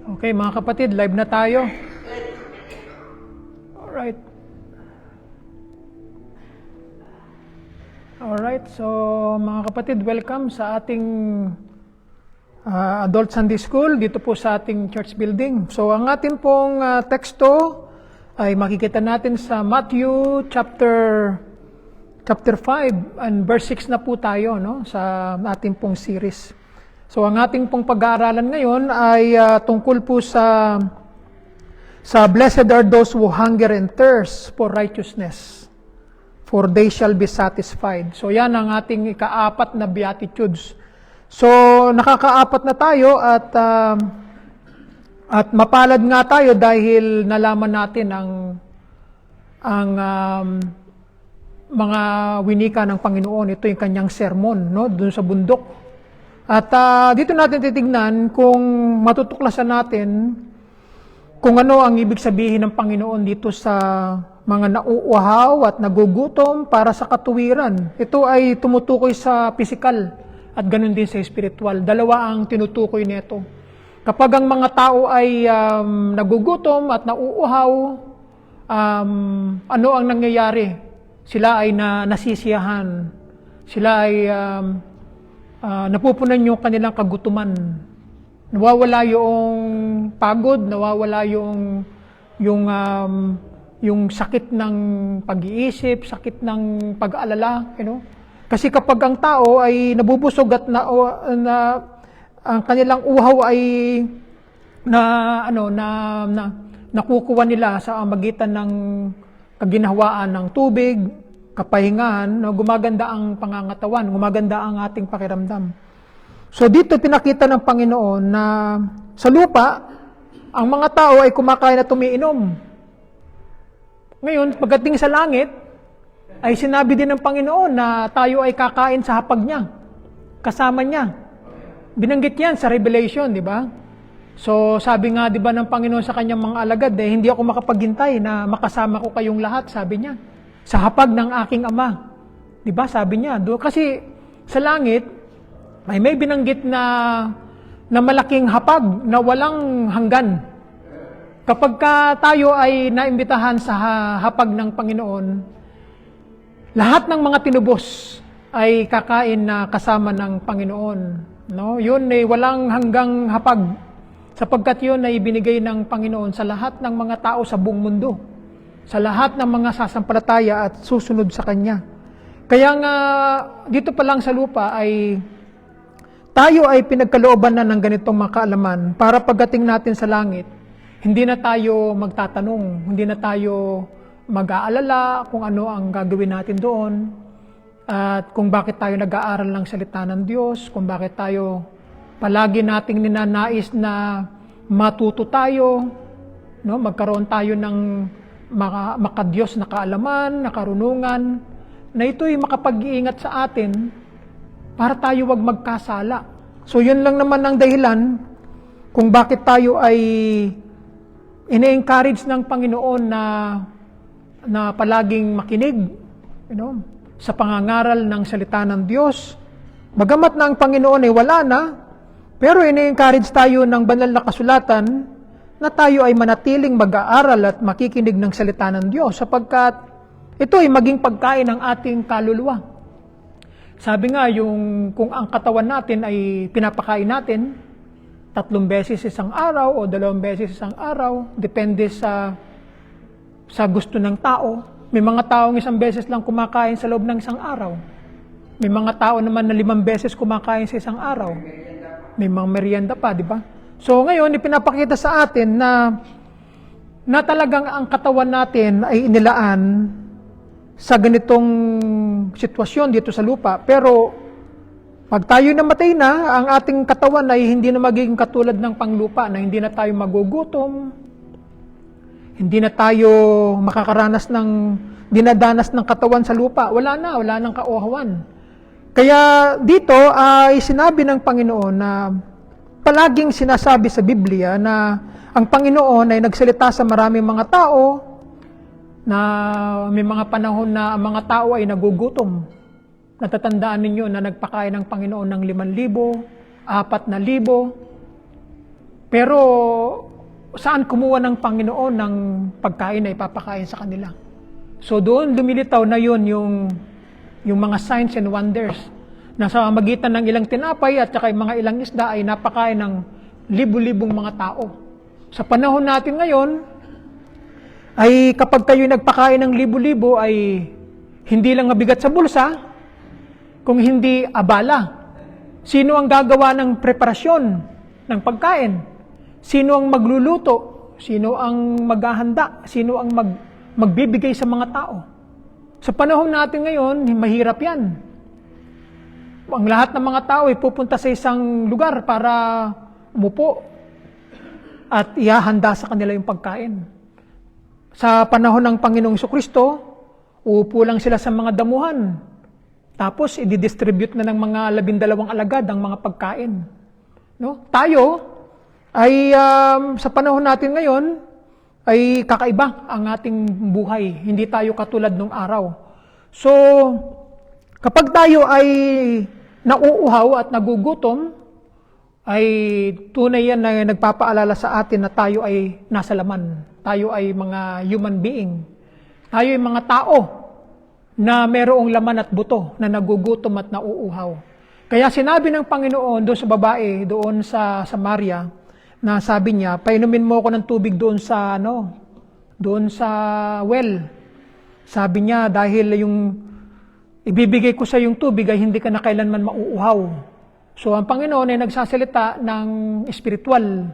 Okay, mga kapatid, live na tayo. Alright. Alright, so mga kapatid, welcome sa ating Adult Sunday School dito po sa ating church building. So ang ating pong teksto ay makikita natin sa Matthew chapter 5 and verse 6 na po tayo, no, sa ating pong series. So ang ating pong pag-aaralan ngayon ay tungkol po sa blessed are those who hunger and thirst for righteousness, for they shall be satisfied. So yan ang ating ika-apat na beatitudes. So nakaka-apat na tayo at mapalad nga tayo dahil nalaman natin ang mga winika ng Panginoon. Ito yung kanyang sermon, no, doon sa bundok. At dito natin titignan kung matutuklasan natin kung ano ang ibig sabihin ng Panginoon dito sa mga nauuhaw at nagugutom para sa katuwiran. Ito ay tumutukoy sa physical at ganun din sa spiritual. Dalawa ang tinutukoy nito. Kapag ang mga tao ay nagugutom at nauuhaw, ano ang nangyayari? Sila ay nasisiyahan. Sila ay napupunan yung kanilang kagutuman. Nawawala yung pagod, nawawala yung sakit ng pag-iisip, sakit ng pag-aalala, you know? Kasi kapag ang tao ay nabubusog at ang kanilang uhaw ay nakukuha nila sa magitan ng kaginhawaan ng tubig, kapahingahan, no, gumaganda ang pangangatawan, gumaganda ang ating pakiramdam. So dito pinakita ng Panginoon na sa lupa, ang mga tao ay kumakain at umiinom. Ngayon, pagdating sa langit, ay sinabi din ng Panginoon na tayo ay kakain sa hapag niya, kasama niya. Binanggit yan sa Revelation, di ba? So sabi nga, di ba, ng Panginoon sa kanyang mga alagad, hindi ako makapaghintay na makasama ko kayong lahat, sabi niya, sa hapag ng aking Ama. Di ba? Sabi niya. Kasi sa langit, may binanggit na malaking hapag na walang hanggan. Kapag tayo ay naimbitahan sa hapag ng Panginoon, lahat ng mga tinubos ay kakain na kasama ng Panginoon. No? Yun ay walang hanggang hapag, sapagkat yun ay binigay ng Panginoon sa lahat ng mga tao sa buong mundo, sa lahat ng mga sasampalataya at susunod sa Kanya. Kaya nga, dito pa lang sa lupa ay tayo ay pinagkalooban na ng ganitong mga kaalaman para pagdating natin sa langit, hindi na tayo magtatanong, hindi na tayo mag-aalala kung ano ang gagawin natin doon, at kung bakit tayo nag-aaral ng salita ng Diyos, kung bakit tayo palagi nating ninanais na matuto tayo, no, magkaroon tayo ng makadiyos na kaalaman, na karunungan, na ito'y makapag-iingat sa atin para tayo wag magkasala. So yun lang naman ang dahilan kung bakit tayo ay ine-encourage ng Panginoon na palaging makinig, you know, sa pangangaral ng salita ng Diyos. Bagamat na ang Panginoon ay wala na, pero ine-encourage tayo ng banal na kasulatan na tayo ay manatiling mag-aaral at makikinig ng salita ng Diyos sapagkat ito ay maging pagkain ng ating kaluluwa. Sabi nga, kung ang katawan natin ay pinapakain natin 3 beses isang araw o 2 beses isang araw, depende sa gusto ng tao. May mga taong 1 beses lang kumakain sa loob ng isang araw. May mga tao naman na 5 beses kumakain sa isang araw. May mga merienda pa, di ba? So ngayon, ipinapakita sa atin na talagang ang katawan natin ay inilaan sa ganitong sitwasyon dito sa lupa. Pero pag tayo namatay na, ang ating katawan ay hindi na magiging katulad ng panglupa, na hindi na tayo magugutom, hindi na tayo makakaranas ng dinadanas ng katawan sa lupa. Wala nang kauhawan. Kaya dito ay sinabi ng Panginoon na palaging sinasabi sa Biblia na ang Panginoon ay nagsalita sa maraming mga tao na may mga panahon na ang mga tao ay nagugutom. Natatandaan ninyo na nagpakain ng Panginoon ng 5,000, 4,000. Pero saan kumuha ng Panginoon ng pagkain na ipapakain sa kanila? So doon lumilitaw na yun yung mga signs and wonders na sa magitan ng ilang tinapay at saka yung mga ilang isda ay napakain ng libu-libong mga tao. Sa panahon natin ngayon, ay kapag kayo nagpakain ng libu-libo ay hindi lang mabigat sa bulsa, kung hindi abala. Sino ang gagawa ng preparasyon ng pagkain? Sino ang magluluto? Sino ang maghahanda? Sino ang magbibigay sa mga tao? Sa panahon natin ngayon, mahirap yan. Ang lahat ng mga tao ay pupunta sa isang lugar para umupo at ihahanda sa kanila yung pagkain. Sa panahon ng Panginoong Jesucristo, uupo lang sila sa mga damuhan. Tapos, i-distribute na ng mga 12 alagad ang mga pagkain. No? Tayo, ay sa panahon natin ngayon, ay kakaiba ang ating buhay. Hindi tayo katulad nung araw. So, kapag tayo ay nauuhaw at nagugutom, ay tunay yan na nagpapaalala sa atin na tayo ay nasa laman. Tayo ay mga human being. Tayo ay mga tao na merong laman at buto na nagugutom at nauuhaw. Kaya sinabi ng Panginoon doon sa babae, doon sa Samaria, na sabi niya, painumin mo ako ng tubig doon sa well. Sabi niya, dahil yung ibibigay ko sa yung tubig ay hindi ka na kailanman mauuhaw. So ang Panginoon ay nagsasalita ng espiritual,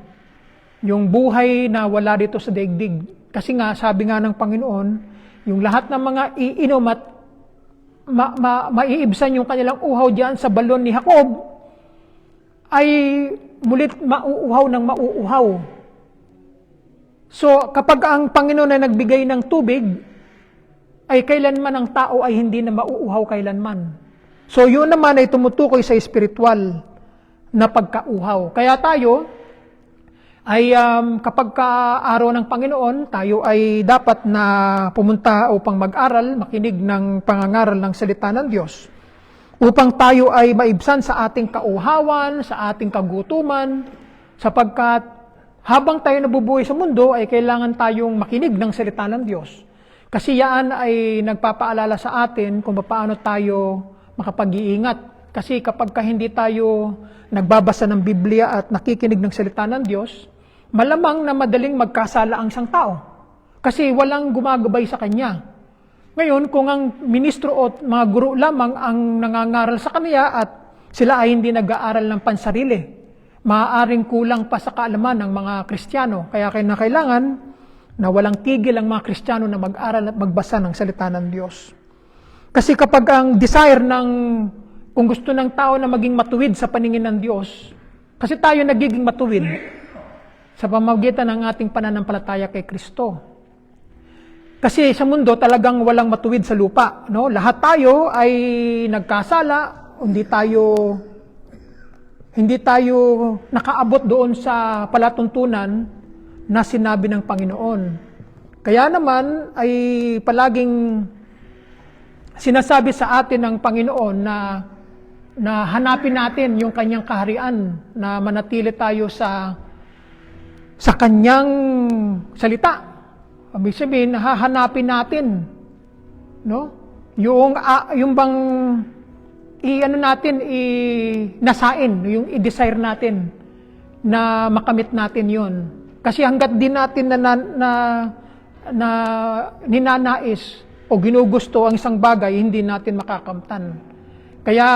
yung buhay na wala dito sa daigdig. Kasi nga, sabi nga ng Panginoon, yung lahat ng mga iinom at maiibsan yung kanilang uhaw diyan sa balon ni Jacob, ay mulit mauuhaw ng mauuhaw. So kapag ang Panginoon ay nagbigay ng tubig, ay kailanman ang tao ay hindi na mauuhaw kailanman. So yun naman ay tumutukoy sa espiritual na pagkauhaw. Kaya tayo ay kapag araw ng Panginoon, tayo ay dapat na pumunta upang mag-aral, makinig ng pangangaral ng salita ng Diyos. Upang tayo ay maibsan sa ating kauhawan, sa ating kagutuman, sapagkat habang tayo nabubuhay sa mundo ay kailangan tayong makinig ng salita ng Diyos. Kasi yan ay nagpapaalala sa atin kung paano tayo makapag-iingat. Kasi kapag hindi tayo nagbabasa ng Biblia at nakikinig ng salita ng Diyos, malamang na madaling magkasala ang isang tao. Kasi walang gumagabay sa kanya. Ngayon, kung ang ministro o mga guro lamang ang nangangaral sa kanya at sila ay hindi nag-aaral ng pansarili, maaaring kulang pa sa kaalaman ng mga Kristiyano. Kaya kailangan na walang tigil ang mga Kristiyano na mag-aral at magbasa ng salita ng Diyos. Kasi kapag ang desire kung gusto ng tao na maging matuwid sa paningin ng Diyos, kasi tayo nagiging matuwid sa pamamagitan ng ating pananampalataya kay Kristo. Kasi sa mundo talagang walang matuwid sa lupa, no? Lahat tayo ay nagkasala, hindi tayo nakaabot doon sa palatuntunan na sinabi ng Panginoon. Kaya naman ay palaging sinasabi sa atin ng Panginoon na hanapin natin yung kanyang kaharian, na manatili tayo sa kanyang salita. Ibig sabihin, hahanapin natin, no? Yung bang nasain, yung i-desire natin na makamit natin yon. Kasi hanggat di natin na ninanais o ginugusto ang isang bagay, hindi natin makakamtan. Kaya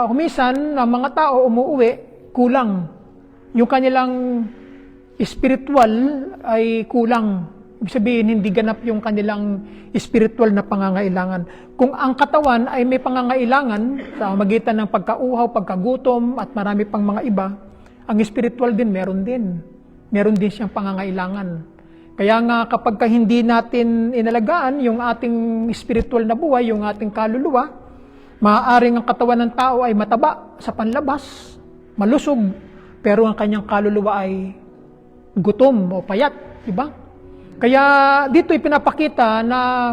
humisan, ang mga tao umuuwi, kulang. Yung kanilang spiritual ay kulang. Ibig sabihin, hindi ganap yung kanilang spiritual na pangangailangan. Kung ang katawan ay may pangangailangan sa magitan ng pagkauhaw, pagkagutom, at marami pang mga iba, ang spiritual din, meron din. Meron din siyang pangangailangan. Kaya nga kapag hindi natin inalagaan yung ating spiritual na buhay, yung ating kaluluwa, maaaring ang katawan ng tao ay mataba sa panlabas, malusog, pero ang kanyang kaluluwa ay gutom o payat, diba? Kaya dito ipinapakita na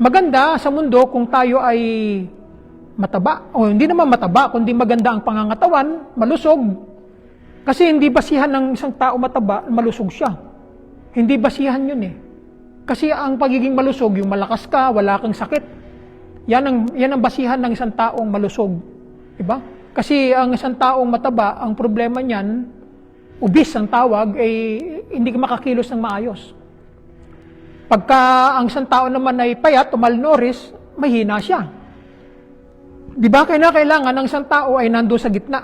maganda sa mundo kung tayo ay mataba, o hindi naman mataba, kundi maganda ang pangangatawan, malusog, Kasi hindi basihan ng isang tao mataba, malusog siya. Hindi basihan yun eh. Kasi ang pagiging malusog, yung malakas ka, wala kang sakit. Yan ang basihan ng isang taong malusog. Diba? Kasi ang isang taong mataba, ang problema niyan, obese ang tawag, hindi ka makakilos ng maayos. Pagka ang isang tao naman ay payat o malnourished, mahina siya. Diba? Kailangan ng isang tao ay nandun sa gitna.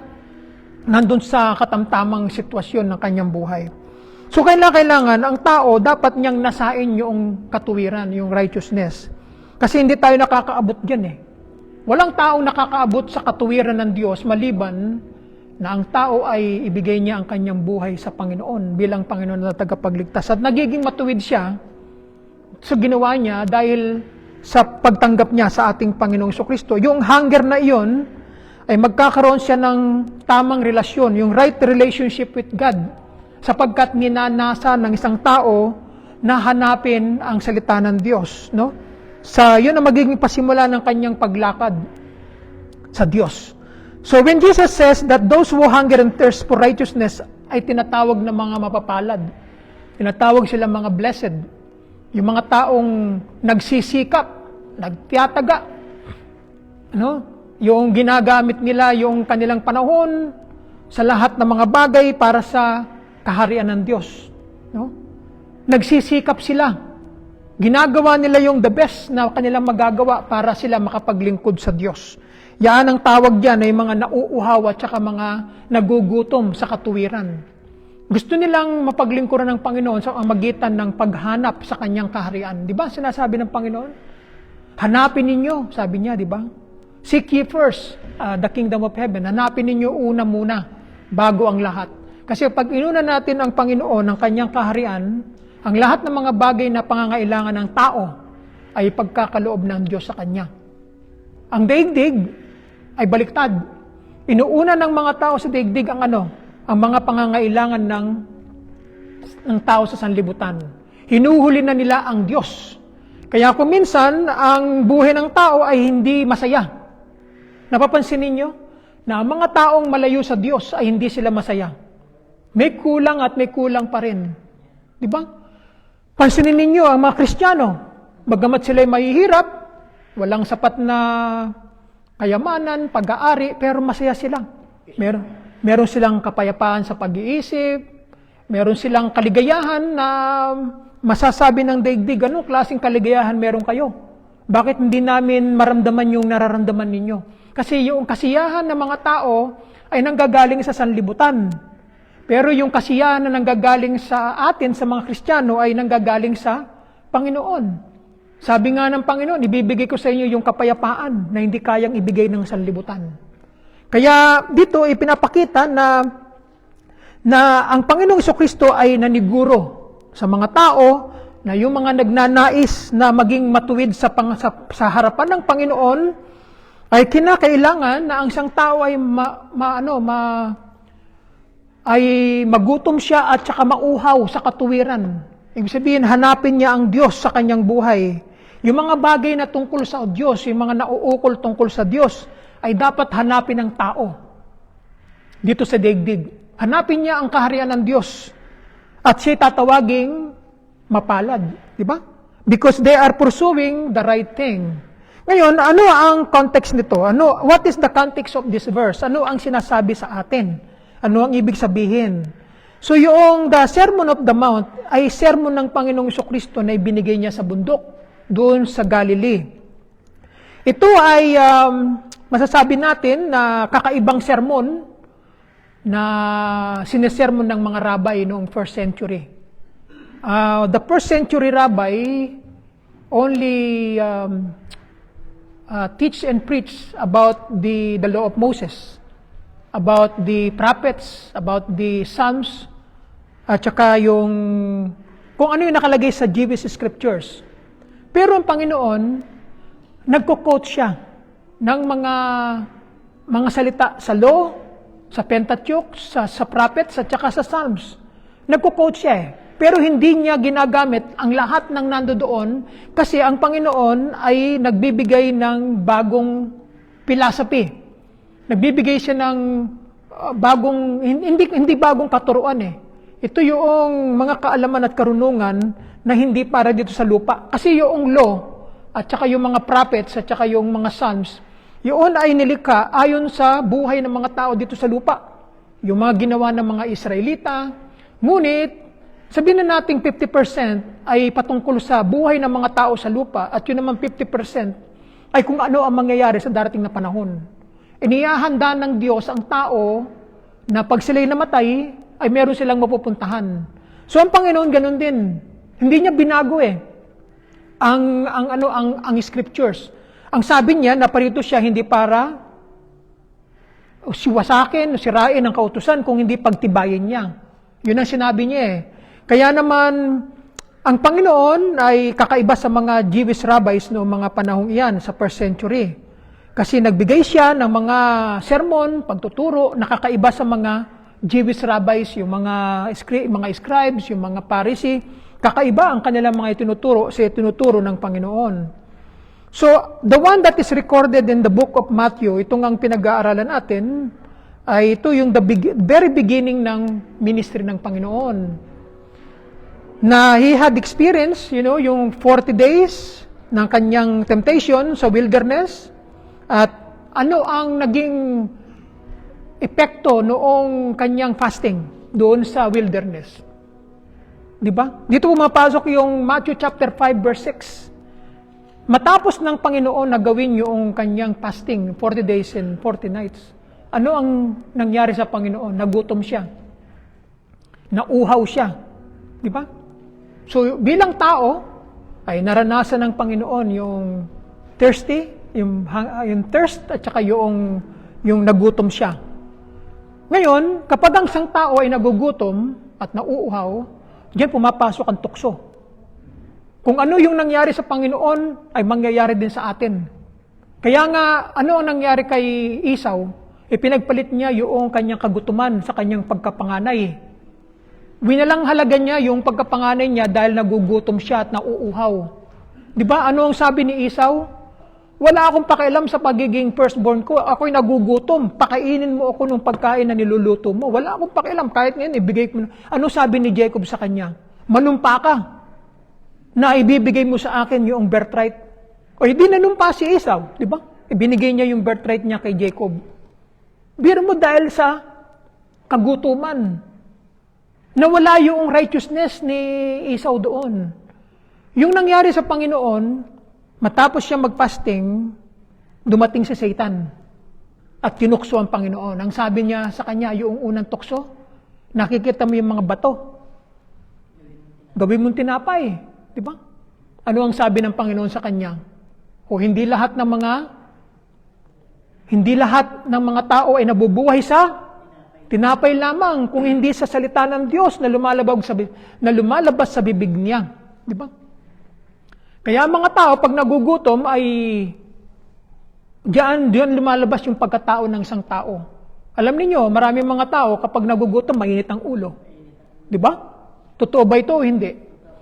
Nandun sa katamtamang sitwasyon ng kanyang buhay. So kailangan ang tao dapat niyang nasain yung katuwiran, yung righteousness. Kasi hindi tayo nakakaabot dyan eh. Walang taong nakakaabot sa katuwiran ng Diyos maliban na ang tao ay ibigay niya ang kanyang buhay sa Panginoon bilang Panginoon na tagapagligtas. At nagiging matuwid siya sa ginawa niya dahil sa pagtanggap niya sa ating Panginoong Jesucristo. Yung hunger na iyon ay magkakaroon siya ng tamang relasyon, yung right relationship with God, sapagkat minanasa ng isang tao na hanapin ang salita ng Diyos. No? Yun ang magiging pasimula ng kanyang paglakad sa Diyos. So when Jesus says that those who hunger and thirst for righteousness ay tinatawag na mga mapapalad, tinatawag sila mga blessed, yung mga taong nagsisikap, nagtiyataga, yung ginagamit nila yung kanilang panahon sa lahat ng mga bagay para sa kaharian ng Diyos. Nagsisikap sila. Ginagawa nila yung the best na kanilang magagawa para sila makapaglingkod sa Diyos. Yan ang tawag dyan ay mga nauuhaw at saka mga nagugutom sa katuwiran. Gusto nilang mapaglingkuran ng Panginoon sa magitan ng paghanap sa kanyang kaharian. Di ba sinasabi ng Panginoon? Hanapin ninyo, sabi niya, di ba? Seek ye first the kingdom of heaven. Hanapin ninyo una muna, bago ang lahat. Kasi pag inuna natin ang Panginoon, ang kanyang kaharian, ang lahat ng mga bagay na pangangailangan ng tao ay pagkakaloob ng Diyos sa kanya. Ang daigdig ay baliktad. Inuuna ng mga tao sa daigdig ang ang mga pangangailangan ng tao sa sanlibutan. Hinuhuli na nila ang Diyos. Kaya kung minsan, ang buhay ng tao ay hindi masaya. Napapansin ninyo na ang mga taong malayo sa Diyos ay hindi sila masaya. May kulang at may kulang pa rin. Di ba? Pansinin ninyo ang mga Kristiyano, bagamat sila ay mahihirap, walang sapat na kayamanan, pag-aari, pero masaya sila. Meron silang kapayapaan sa pag-iisip, meron silang kaligayahan na masasabi ng daigdig, anong klaseng kaligayahan meron kayo? Bakit hindi namin maramdaman yung nararamdaman ninyo? Kasi yung kasiyahan ng mga tao ay nanggagaling sa sanlibutan. Pero yung kasiyahan na nanggagaling sa atin, sa mga Kristiyano, ay nanggagaling sa Panginoon. Sabi nga ng Panginoon, ibibigay ko sa inyo yung kapayapaan na hindi kayang ibigay ng sanlibutan. Kaya dito ipinapakita na ang Panginoong Jesucristo ay naniguro sa mga tao na yung mga nagnanais na maging matuwid sa harapan ng Panginoon ay kinakailangan na ang isang tao ay magutom siya at saka mauhaw sa katuwiran. Ibig sabihin, hanapin niya ang Diyos sa kanyang buhay. Yung mga bagay na tungkol sa Diyos, yung mga nauukol tungkol sa Diyos, ay dapat hanapin ng tao dito sa daigdig. Hanapin niya ang kaharian ng Diyos at siya tatawaging mapalad. Di ba? Because they are pursuing the right thing. Ngayon, ano ang context nito? What is the context of this verse? Ano ang sinasabi sa atin? Ano ang ibig sabihin? So yung the Sermon of the Mount ay sermon ng Panginoong Jesucristo na ibinigay niya sa bundok doon sa Galilee. Ito ay masasabi natin na kakaibang sermon na sinesermon ng mga rabbi noong first century. The first century rabbi only teach and preach about the law of Moses, about the prophets, about the Psalms, at saka kung ano yung nakalagay sa Jewish scriptures. Pero ang Panginoon, nagko-quote siya ng mga salita sa law, sa Pentateuch, sa prophets, at saka sa Psalms. Nagko-quote siya Pero hindi niya ginagamit ang lahat ng nandoon kasi ang Panginoon ay nagbibigay ng bagong philosophy. Nagbibigay siya ng hindi bagong katuruan eh. Ito yung mga kaalaman at karunungan na hindi para dito sa lupa. Kasi yung law, at saka yung mga prophets, at saka yung mga psalms, yun ay nilikha ayon sa buhay ng mga tao dito sa lupa. Yung mga ginawa ng mga Israelita. Ngunit, sabihin na natin 50% ay patungkol sa buhay ng mga tao sa lupa, at yun naman 50% ay kung ano ang mangyayari sa darating na panahon. Inihahanda ng Diyos ang tao na pag sila'y namatay, ay meron silang mapupuntahan. So ang Panginoon ganun din. Hindi niya binago eh. Ang scriptures. Ang sabi niya na parito siya hindi para siwasakin, sirain ang kautusan, kung hindi pagtibayin niya. Yun ang sinabi niya eh. Kaya naman, ang Panginoon ay kakaiba sa mga Jewish rabbis no mga panahong iyan sa first century. Kasi nagbigay siya ng mga sermon, pagtuturo, nakakaiba sa mga Jewish rabbis, yung mga scribes, yung mga Pharisee, kakaiba ang kanilang mga itinuturo ng Panginoon. So, the one that is recorded in the book of Matthew, itong ang pinag-aaralan natin, ay ito yung very beginning ng ministry ng Panginoon. Na he had experience, yung 40 days ng kanyang temptation sa wilderness, at ano ang naging epekto noong kanyang fasting doon sa wilderness. Di ba? Dito pumapasok yung Matthew chapter 5 verse 6. Matapos ng Panginoon na gawin yung kanyang fasting, 40 days and 40 nights, ano ang nangyari sa Panginoon? Nagutom siya. Nauhaw siya. Di ba? So bilang tao, ay naranasan ng Panginoon yung thirsty, yung thirst, at saka yung nagutom siya. Ngayon, kapag ang isang tao ay nagugutom at nauuhaw, diyan pumapasok ang tukso. Kung ano yung nangyari sa Panginoon, ay mangyayari din sa atin. Kaya nga, ano ang nangyari kay Esau? Pinagpalit niya yung kanyang kagutuman sa kanyang pagkapanganay. Winalanghala niya yung pagkapanganay niya dahil nagugutom siya at nauuhaw. Di ba? Ano ang sabi ni Esau? Wala akong pakialam sa pagiging firstborn ko. Ako'y nagugutom. Pakainin mo ako ng pagkain na niluluto mo. Wala akong pakialam. Kahit ngayon, ibigay ko. Ano sabi ni Jacob sa kanya? Manumpa ka na ibibigay mo sa akin yung birthright. O hindi nanumpa si Esau. Di ba? Ibinigay niya yung birthright niya kay Jacob. Biro mo dahil sa kagutuman. Nawala yung righteousness ni Esau doon. Yung nangyari sa Panginoon, matapos siya mag-fasting, dumating si Satan at tinukso ang Panginoon. Ang sabi niya sa kanya, yung unang tukso, nakikita mo yung mga bato. Gawin mong tinapay. Di ba? Ano ang sabi ng Panginoon sa kanya? O hindi lahat ng mga tao ay nabubuhay sa tinapay lamang, kung hindi sa salita ng Diyos na lumalabas sa bibig niya. Di ba? Kaya mga tao, pag nagugutom, ay diyan lumalabas yung pagkatao ng isang tao. Alam niyo, maraming mga tao, kapag nagugutom, mainit ang ulo. Di ba? Totoo ba ito o hindi?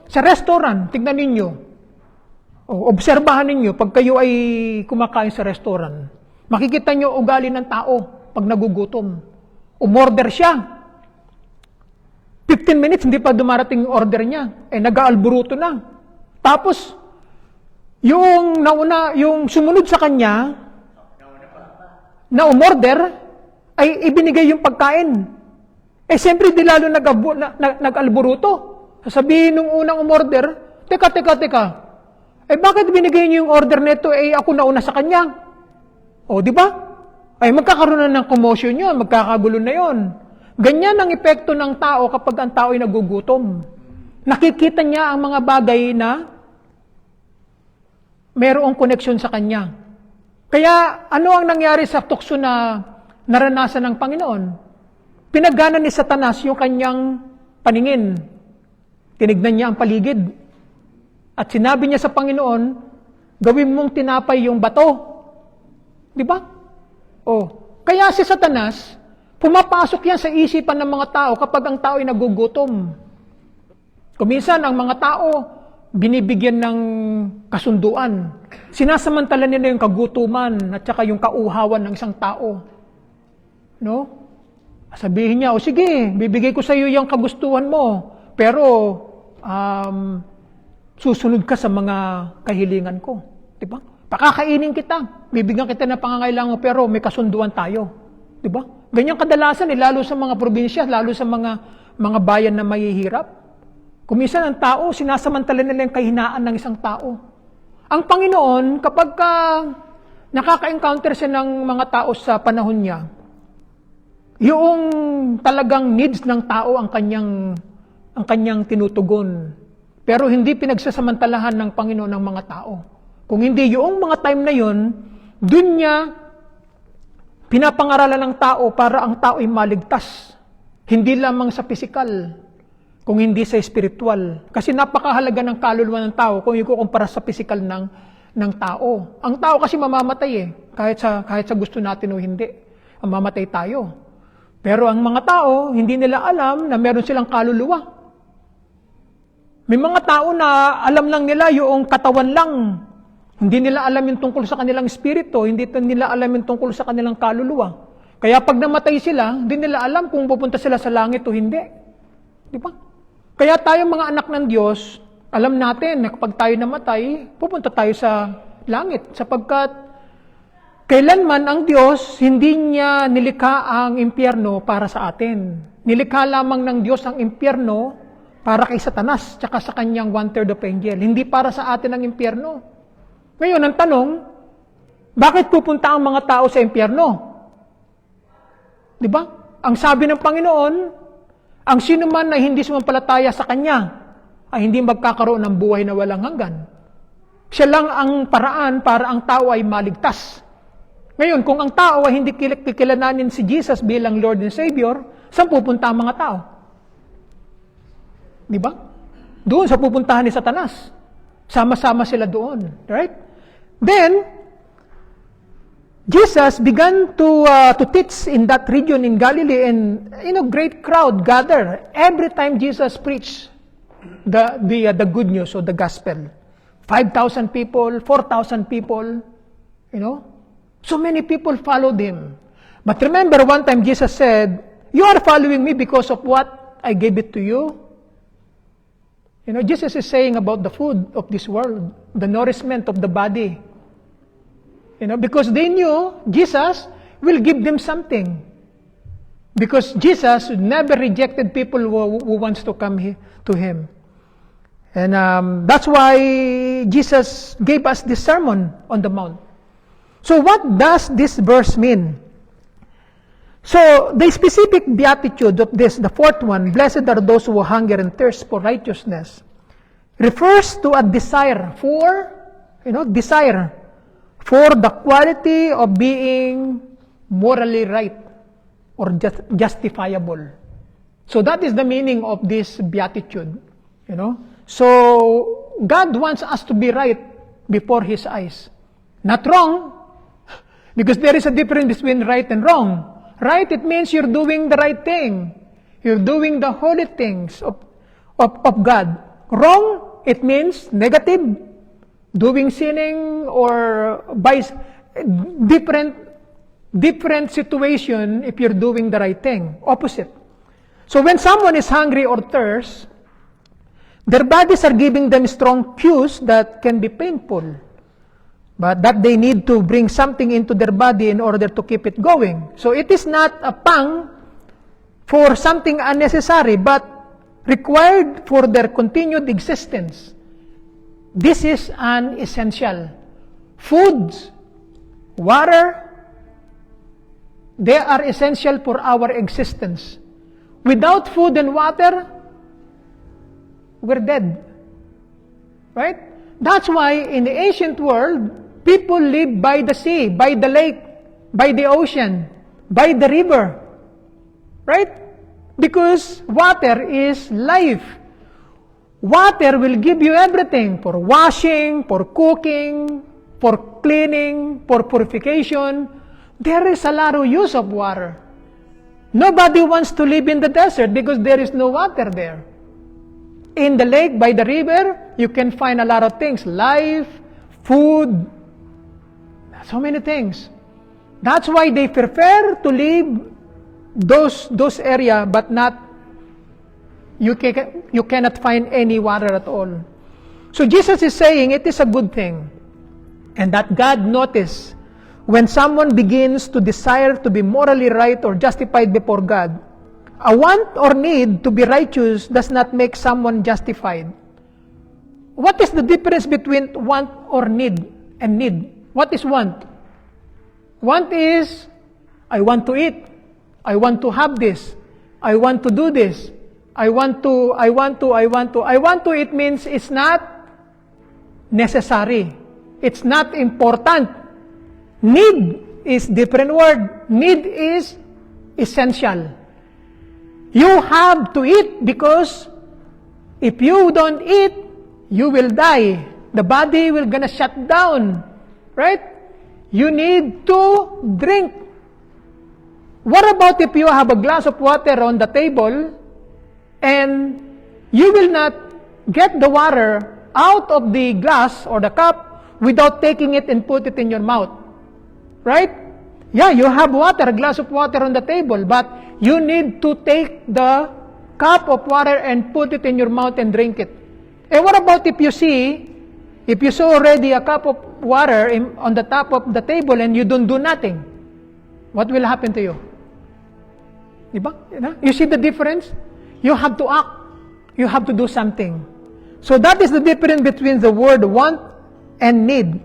Sa restaurant, tignan ninyo. Obserbahan ninyo, pag kayo ay kumakain sa restaurant, makikita nyo ugali ng tao pag nagugutom. Umorder siya. 15 minutes, hindi pa dumarating yung order niya. Nag-aalburuto na. Tapos, yung sumunod sa kanya, na umorder, ay ibinigay yung pagkain. Siyempre, di lalo nag-alburuto. Sasabihin nung unang umorder, teka. Bakit binigay niyo yung order nito? Ako nauna sa kanya. Di ba? Magkakaroon na ng commotion yun, magkakagulo na yun. Ganyan ang epekto ng tao kapag ang tao ay nagugutom. Nakikita niya ang mga bagay na mayroong koneksyon sa kanya. Kaya ano ang nangyari sa tukso na naranasan ng Panginoon? Pinagana ni Satanas yung kanyang paningin. Tinignan niya ang paligid. At sinabi niya sa Panginoon, gawin mong tinapay yung bato. Di ba? Kaya si Satanas, pumapasok yan sa isipan ng mga tao kapag ang tao ay nagugutom. Kuminsan, ang mga tao, binibigyan ng kasunduan. Sinasamantala nila yung kagutuman at saka yung kauhawan ng isang tao. No? Sabihin niya, o sige, bibigay ko sa iyo yung kagustuhan mo, pero susunod ka sa mga kahilingan ko. Diba? Pakakainin kita, bibigyan kita ng pangangailangan mo, pero may kasunduan tayo. Diba? Ganyan kadalasan, lalo sa mga probinsya, lalo sa mga bayan na mahihirap. Kuminsan ang tao, sinasamantala nila yung kahinaan ng isang tao. Ang Panginoon, kapag nakaka-encounter siya ng mga tao sa panahon niya, yung talagang needs ng tao ang kanyang tinutugon. Pero hindi pinagsasamantalahan ng Panginoon ng mga tao. Kung hindi, yung mga time na yun, dun niya pinapangaralan ng tao para ang tao ay maligtas. Hindi lamang sa pisikal, kung hindi sa spiritual. Kasi napakahalaga ng kaluluwa ng tao kung ikukumpara sa pisikal ng tao. Ang tao kasi mamamatay kahit sa gusto natin o hindi. Mamamatay tayo. Pero ang mga tao, hindi nila alam na meron silang kaluluwa. May mga tao na alam lang nila yung katawan lang. Hindi nila alam yung tungkol sa kanilang espiritu, hindi nila alam yung tungkol sa kanilang kaluluwa. Kaya pag namatay sila, hindi nila alam kung pupunta sila sa langit o hindi. Di ba? Kaya tayo mga anak ng Diyos, alam natin na kapag tayo namatay, pupunta tayo sa langit. Sapagkat kailanman ang Diyos, hindi niya nilikha ang impyerno para sa atin. Nilikha lamang ng Diyos ang impyerno para kay Satanas, tsaka sa kanyang 1/3 of angel. Hindi para sa atin ang impyerno. Ngayon, ang tanong, bakit pupunta ang mga tao sa impyerno? Di ba? Ang sabi ng Panginoon, ang sino man na hindi sumampalataya sa Kanya, ay hindi magkakaroon ng buhay na walang hanggan. Siya lang ang paraan para ang tao ay maligtas. Ngayon, kung ang tao ay hindi kikilalanin si Jesus bilang Lord and Savior, saan pupunta ang mga tao? Di ba? Doon sa pupuntahan ni Satanas. Sama-sama sila doon. Right? Then, Jesus began to teach in that region in Galilee, and great crowd gather every time Jesus preached the good news or the gospel. 5,000 people, 4,000 people, so many people followed him. But remember, one time Jesus said, "You are following me because of what I gave it to you." Jesus is saying about the food of this world, the nourishment of the body. Because they knew Jesus will give them something. Because Jesus never rejected people who wants to come to Him. And that's why Jesus gave us this sermon on the Mount. So what does this verse mean? So, the specific beatitude of this, the fourth one, blessed are those who hunger and thirst for righteousness, refers to a desire for the quality of being morally right or justifiable. So, that is the meaning of this beatitude. So, God wants us to be right before His eyes. Not wrong, because there is a difference between right and wrong. Right, it means you're doing the right thing. You're doing the holy things of God. Wrong, it means negative, doing sinning or by different situation if you're doing the right thing. Opposite. So when someone is hungry or thirst, their bodies are giving them strong cues that can be painful, but that they need to bring something into their body in order to keep it going. So it is not a pang for something unnecessary, but required for their continued existence. This is an essential. Foods, water, they are essential for our existence. Without food and water, we're dead. Right? That's why in the ancient world, people live by the sea, by the lake, by the ocean, by the river. Right? Because water is life. Water will give you everything for washing, for cooking, for cleaning, for purification. There is a lot of use of water. Nobody wants to live in the desert because there is no water there. In the lake, by the river, you can find a lot of things. Life, food, so many things. That's why they prefer to live those area, but not, you cannot find any water at all. So Jesus is saying it is a good thing, and that God notice when someone begins to desire to be morally right or justified before God. A want or need to be righteous does not make someone justified. What is the difference between want or need and need? What is want? Want is, I want to eat. I want to have this. I want to do this. I want to. It means it's not necessary. It's not important. Need is different word. Need is essential. You have to eat because if you don't eat, you will die. The body will gonna shut down. Right? You need to drink. What about if you have a glass of water on the table and you will not get the water out of the glass or the cup without taking it and put it in your mouth? Right? Yeah, you have water, a glass of water on the table, but you need to take the cup of water and put it in your mouth and drink it. And what about if you saw already a cup of water on the top of the table and you don't do nothing? What will happen to you? Diba? You see the difference? You have to act. You have to do something. So that is the difference between the word want and need.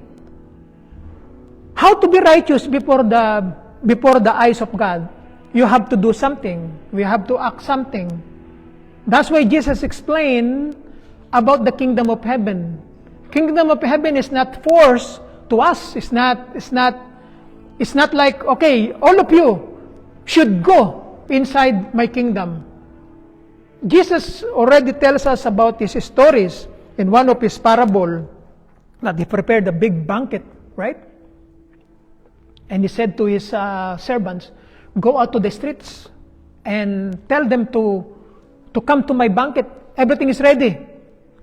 How to be righteous before the eyes of God? You have to do something. We have to act something. That's why Jesus explained about the kingdom of heaven. Kingdom of heaven is not forced to us. It's not like, okay, all of you should go inside my kingdom. Jesus already tells us about his stories in one of his parable that he prepared a big banquet, right? And he said to his servants, go out to the streets and tell them to come to my banquet. Everything is ready.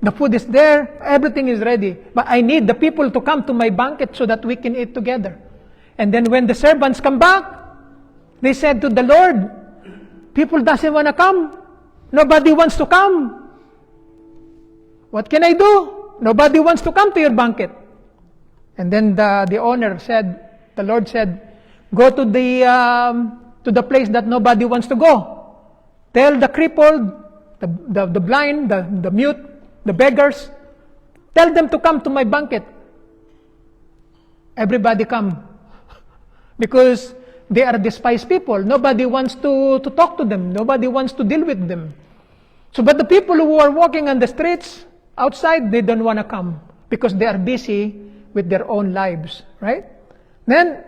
The food is there. Everything is ready. But I need the people to come to my banquet so that we can eat together. And then when the servants come back, they said to the Lord, people doesn't want to come. Nobody wants to come. What can I do? Nobody wants to come to your banquet. And then the owner said, the Lord said, go to the place that nobody wants to go. Tell the crippled, the blind, the mute, the beggars, tell them to come to my banquet. Everybody come. Because they are despised people. Nobody wants to talk to them. Nobody wants to deal with them. So, but the people who are walking on the streets outside, they don't want to come because they are busy with their own lives, right? Then,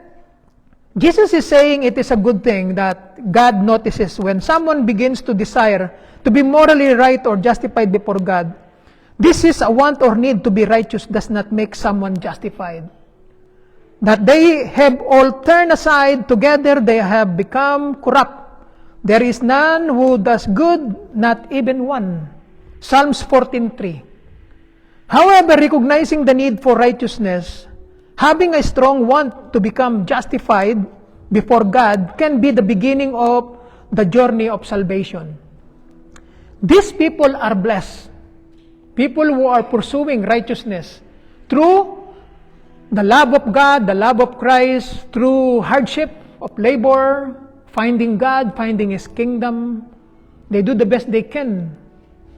Jesus is saying it is a good thing that God notices when someone begins to desire to be morally right or justified before God. This is a want or need to be righteous does not make someone justified. That they have all turned aside, together they have become corrupt. There is none who does good, not even one. Psalms 14:3. However, recognizing the need for righteousness, having a strong want to become justified before God can be the beginning of the journey of salvation. These people are blessed. People who are pursuing righteousness through the love of God, the love of Christ, through hardship of labor, finding God, finding His kingdom. They do the best they can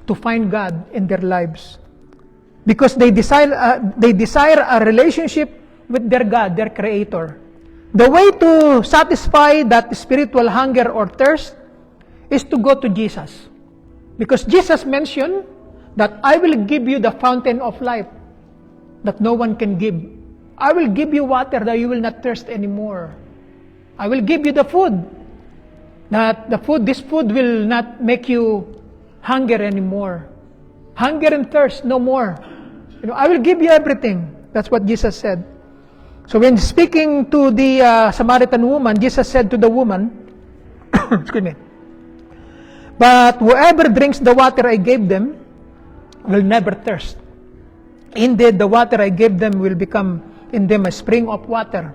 to find God in their lives. Because they desire a relationship with their God, their Creator. The way to satisfy that spiritual hunger or thirst is to go to Jesus. Because Jesus mentioned that I will give you the fountain of life that no one can give. I will give you water that you will not thirst anymore. I will give you the food. This food will not make you hunger anymore. Hunger and thirst, no more. I will give you everything. That's what Jesus said. So when speaking to the Samaritan woman, Jesus said to the woman, excuse me, but whoever drinks the water I gave them will never thirst. Indeed, the water I gave them will become in them a spring of water,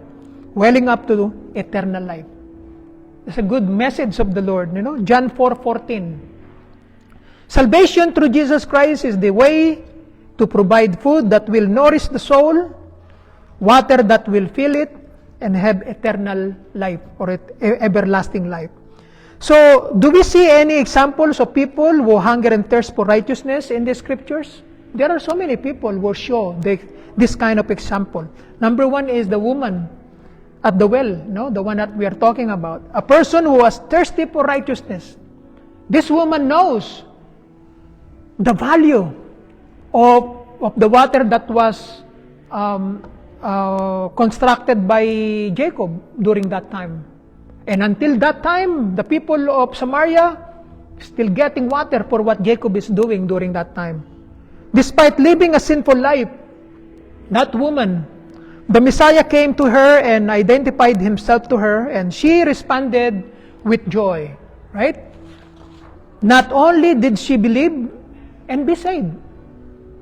welling up to eternal life. It's a good message of the Lord, John 4:14. Salvation through Jesus Christ is the way to provide food that will nourish the soul, water that will fill it, and have eternal life or everlasting life. So, do we see any examples of people who hunger and thirst for righteousness in the scriptures? There are so many people who show this kind of example. Number one is the woman at the well, the one that we are talking about. A person who was thirsty for righteousness. This woman knows the value of the water that was constructed by Jacob during that time. And until that time, the people of Samaria still getting water for what Jacob is doing during that time. Despite living a sinful life, that woman, the Messiah came to her and identified himself to her, and she responded with joy, right? Not only did she believe and be saved,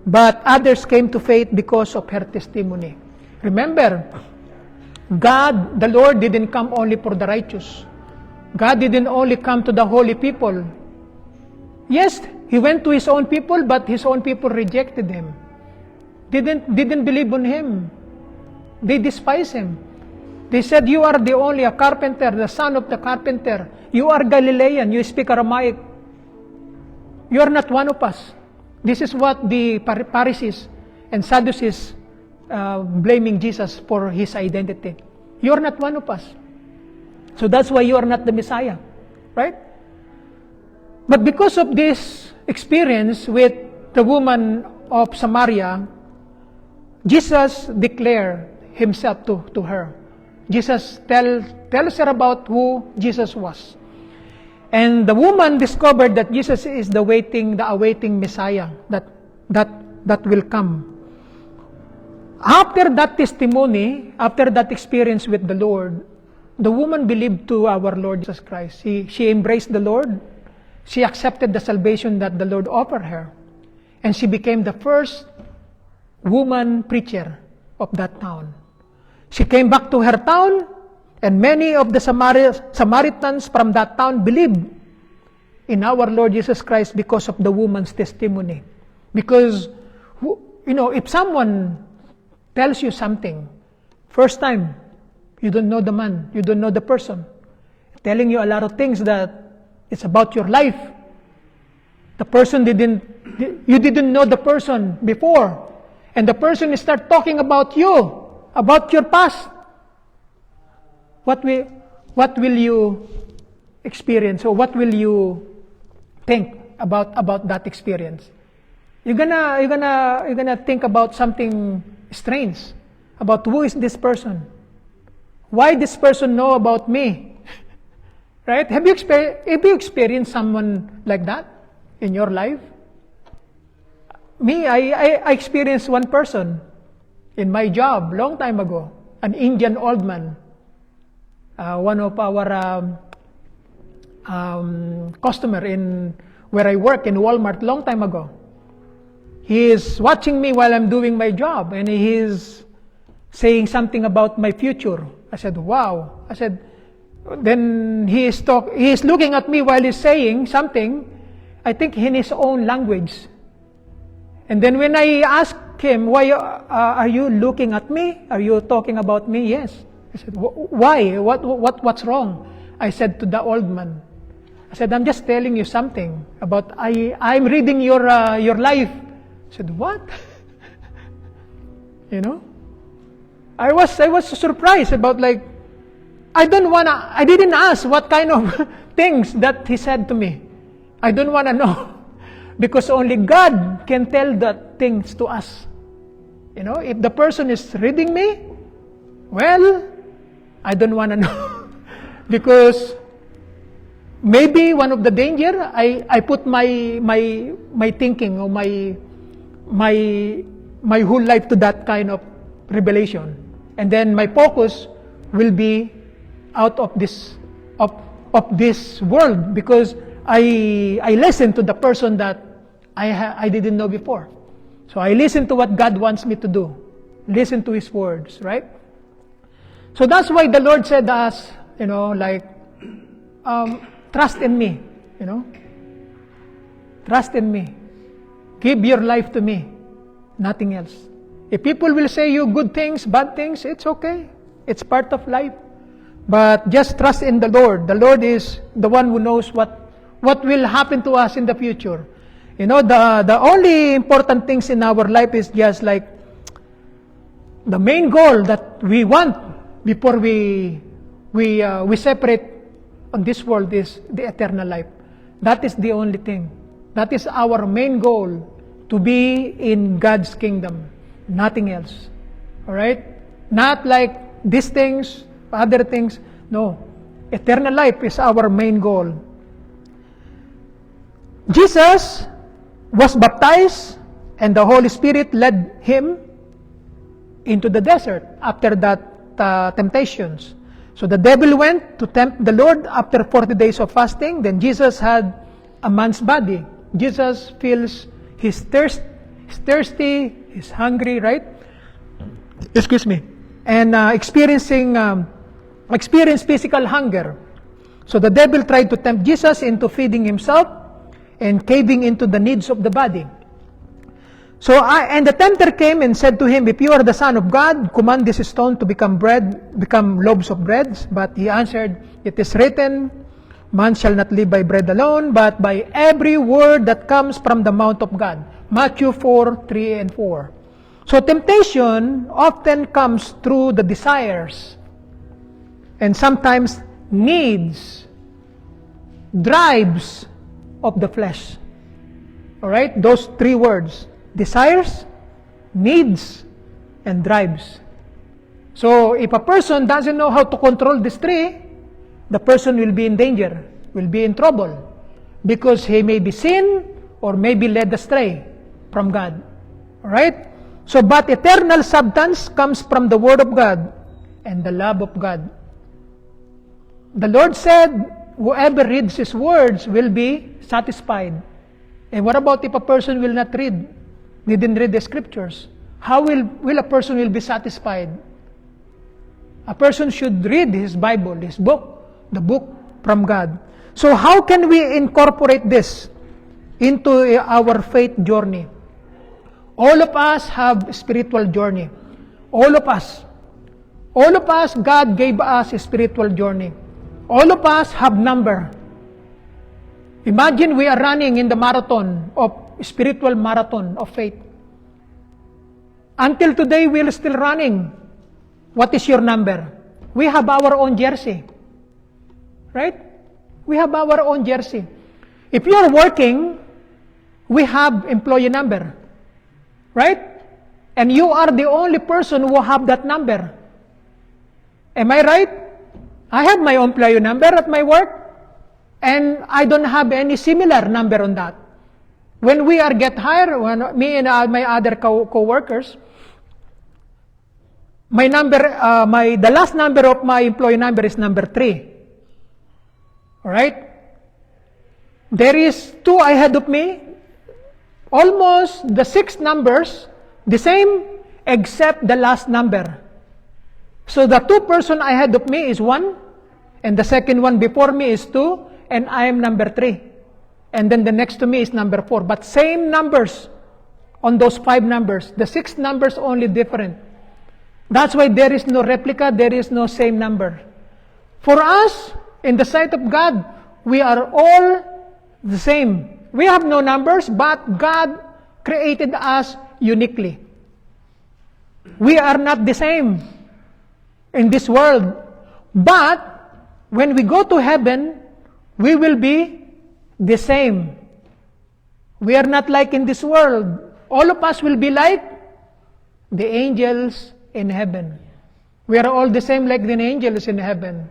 but others came to faith because of her testimony. Remember, God, the Lord, didn't come only for the righteous. God didn't only come to the holy people. Yes, He went to His own people, but His own people rejected Him. Didn't believe on Him. They despised Him. They said, "You are the only a carpenter, the son of the carpenter. You are Galilean, you speak Aramaic. You are not one of us." This is what the Pharisees and Sadducees blaming Jesus for His identity. You are not one of us. So that's why you are not the Messiah. Right? But because of this experience with the woman of Samaria, Jesus declared Himself to her. Jesus tells her about who Jesus was. And the woman discovered that Jesus is the awaiting Messiah that will come. After that testimony, after that experience with the Lord, the woman believed to our Lord Jesus Christ. She embraced the Lord. She accepted the salvation that the Lord offered her. And she became the first woman preacher of that town. She came back to her town, and many of the Samaritans from that town believed in our Lord Jesus Christ because of the woman's testimony. Because, if someone tells you something, first time, you don't know the man, you don't know the person, telling you a lot of things that it's about your life. You didn't know the person before, and the person start talking about you, about your past. What will you experience, or what will you think about that experience? You're gonna think about something strange, about who is this person, why this person know about me, right? Have you experienced someone like that in your life? Me, I experienced one person in my job long time ago, an Indian old man, one of our customer in where I work in Walmart long time ago. He is watching me while I'm doing my job, and he is saying something about my future. I said, "Wow." I said, then he is looking at me while he's saying something, I think in his own language. And then when I asked him, "Why are you looking at me? Are you talking about me?" "Yes." I said, "Why? What's wrong?" I said to the old man, I said, "I'm just telling you something about, I'm reading your life." I said, "What?" I was surprised about, I didn't ask what kind of things that he said to me. I don't want to know. Because only God can tell that things to us. If the person is reading me, well, I don't want to know. Because maybe one of the danger, I put my thinking or my whole life to that kind of revelation. And then my focus will be out of this world, because I listen to the person that I didn't know before. So I listen to what God wants me to do. Listen to His words, right? So that's why the Lord said to us, trust in me, Trust in me. Give your life to me. Nothing else. If people will say you good things, bad things, it's okay. It's part of life. But just trust in the Lord. The Lord is the one who knows what will happen to us in the future. The only important things in our life is just like the main goal that we want before we separate on this world is the eternal life. That is the only thing. That is our main goal, to be in God's kingdom. Nothing else. Alright? Not like these things, other things. No. Eternal life is our main goal. Jesus was baptized and the Holy Spirit led him into the desert after that temptations. So the devil went to tempt the Lord after 40 days of fasting. Then Jesus had a man's body. Jesus feels he's thirsty, he's hungry, right? Excuse me. And experience physical hunger. So the devil tried to tempt Jesus into feeding himself and caving into the needs of the body. So and the tempter came and said to him, "If you are the Son of God, command this stone to become loaves of bread." But he answered, "It is written, man shall not live by bread alone, but by every word that comes from the mouth of God." Matthew 4:3 and 4. So temptation often comes through the desires and sometimes needs, drives of the flesh. Alright? Those three words. Desires, needs, and drives. So if a person doesn't know how to control these three, the person will be in danger, will be in trouble, because he may be sin or may be led astray from God. Alright? So, but eternal substance comes from the Word of God and the love of God. The Lord said, whoever reads His words will be satisfied. And what about if a person will not didn't read the Scriptures? How will a person will be satisfied? A person should read his Bible, his book, the book from God. So how can we incorporate this into our faith journey? All of us have spiritual journey. All of us, God gave us a spiritual journey. All of us have number. Imagine we are running in the spiritual marathon of faith. Until today, we are still running. What is your number? We have our own jersey. Right? We have our own jersey. If you are working, we have employee number. Right? And you are the only person who have that number. Am I right? I have my employee number at my work, and I don't have any similar number on that. When we get hired, me and my other co-workers, the last number of my employee number is number 3. Alright? There is 2 ahead of me, almost the 6 numbers, the same, except the last number. So the 2 person ahead of me is 1, and the second one before me is 2, and I am number 3. And then the next to me is number 4. But same numbers on those 5 numbers. The 6 numbers only different. That's why there is no replica, there is no same number. For us, in the sight of God, we are all the same. We have no numbers, but God created us uniquely. We are not the same in this world. But when we go to heaven, we will be the same. We are not like in this world. All of us will be like the angels in heaven. We are all the same like the angels in heaven.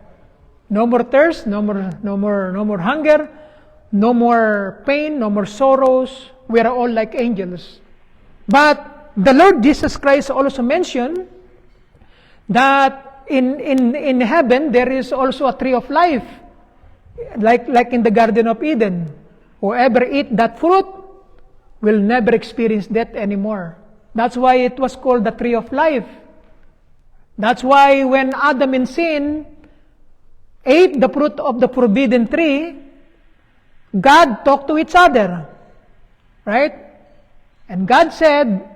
No more thirst, no more hunger, no more pain, no more sorrows. We are all like angels. But the Lord Jesus Christ also mentioned that in heaven there is also a tree of life, like in the Garden of Eden. Whoever eat that fruit will never experience death anymore. That's why it was called the tree of life. That's why when Adam in sin ate the fruit of the forbidden tree, God talked to each other. Right? And God said,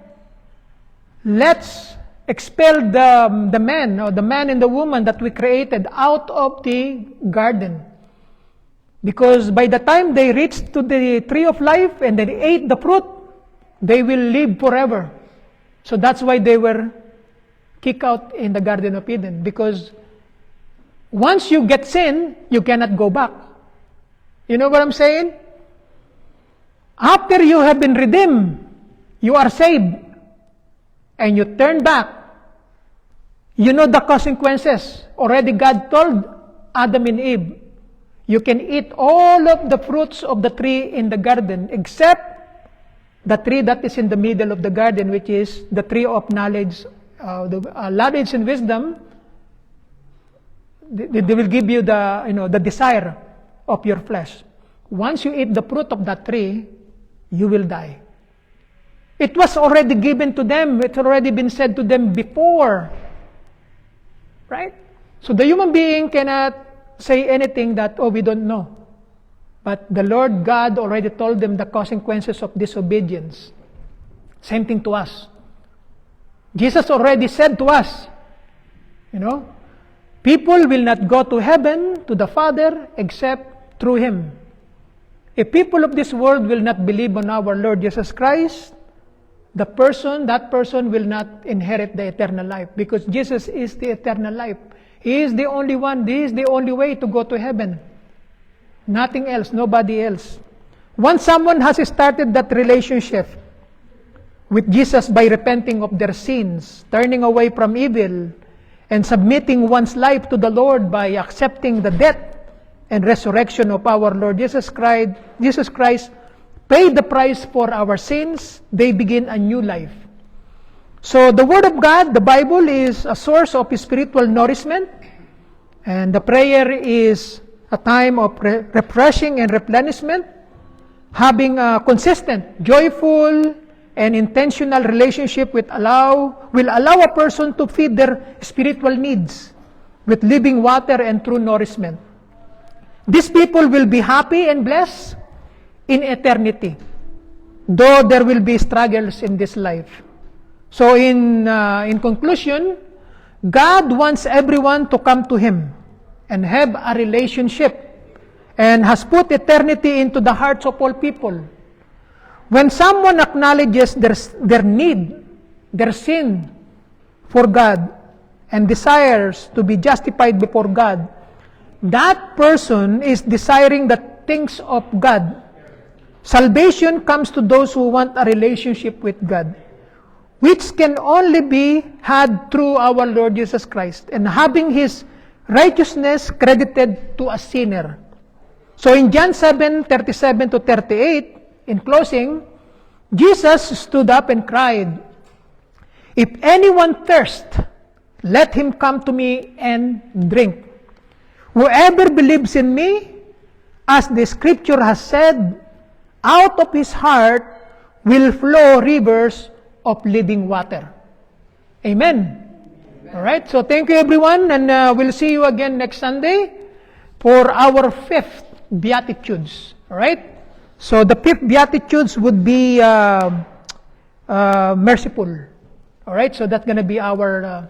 let's expel the man, or the man and the woman that we created out of the garden. Because by the time they reached to the tree of life and they ate the fruit, they will live forever. So that's why they were kicked out in the Garden of Eden. Because once you get sin, you cannot go back. You know what I'm saying? After you have been redeemed, you are saved, and you turn back, you know the consequences. Already God told Adam and Eve, you can eat all of the fruits of the tree in the garden, except the tree that is in the middle of the garden, which is the tree of knowledge, knowledge and wisdom. They will give you the desire of your flesh. Once you eat the fruit of that tree, you will die. It was already given to them. It's already been said to them before. Right? So the human being cannot say anything that, we don't know. But the Lord God already told them the consequences of disobedience. Same thing to us. Jesus already said to us, people will not go to heaven, to the Father, except through Him. If people of this world will not believe on our Lord Jesus Christ, that person will not inherit the eternal life, because Jesus is the eternal life. He is the only one. He is the only way to go to heaven. Nothing else, nobody else. Once someone has started that relationship with Jesus by repenting of their sins, turning away from evil, and submitting one's life to the Lord by accepting the death and resurrection of our Lord Jesus Christ paid the price for our sins, they begin a new life. So the Word of God, the Bible, is a source of spiritual nourishment, and the prayer is a time of refreshing and replenishment. Having a consistent, joyful, and intentional relationship will allow a person to feed their spiritual needs with living water and true nourishment. These people will be happy and blessed in eternity, though there will be struggles in this life. So in conclusion, God wants everyone to come to Him and have a relationship, and has put eternity into the hearts of all people. When someone acknowledges their need, their sin for God, and desires to be justified before God, that person is desiring the things of God. Salvation comes to those who want a relationship with God, which can only be had through our Lord Jesus Christ, and having His righteousness credited to a sinner. So in John 7:37 to 38, in closing, Jesus stood up and cried, "If anyone thirst, let him come to me and drink. Whoever believes in me, as the scripture has said, out of his heart will flow rivers of living water." Amen. All right, so thank you everyone, and we'll see you again next Sunday for our 5th Beatitudes. All right? So the 5th Beatitudes would be merciful. All right? So that's going to be our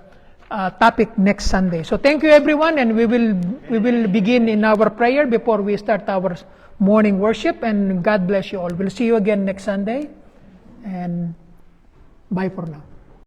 topic next Sunday. So thank you everyone, and we will begin in our prayer before we start our morning worship, and God bless you all. We'll see you again next Sunday, and bye for now.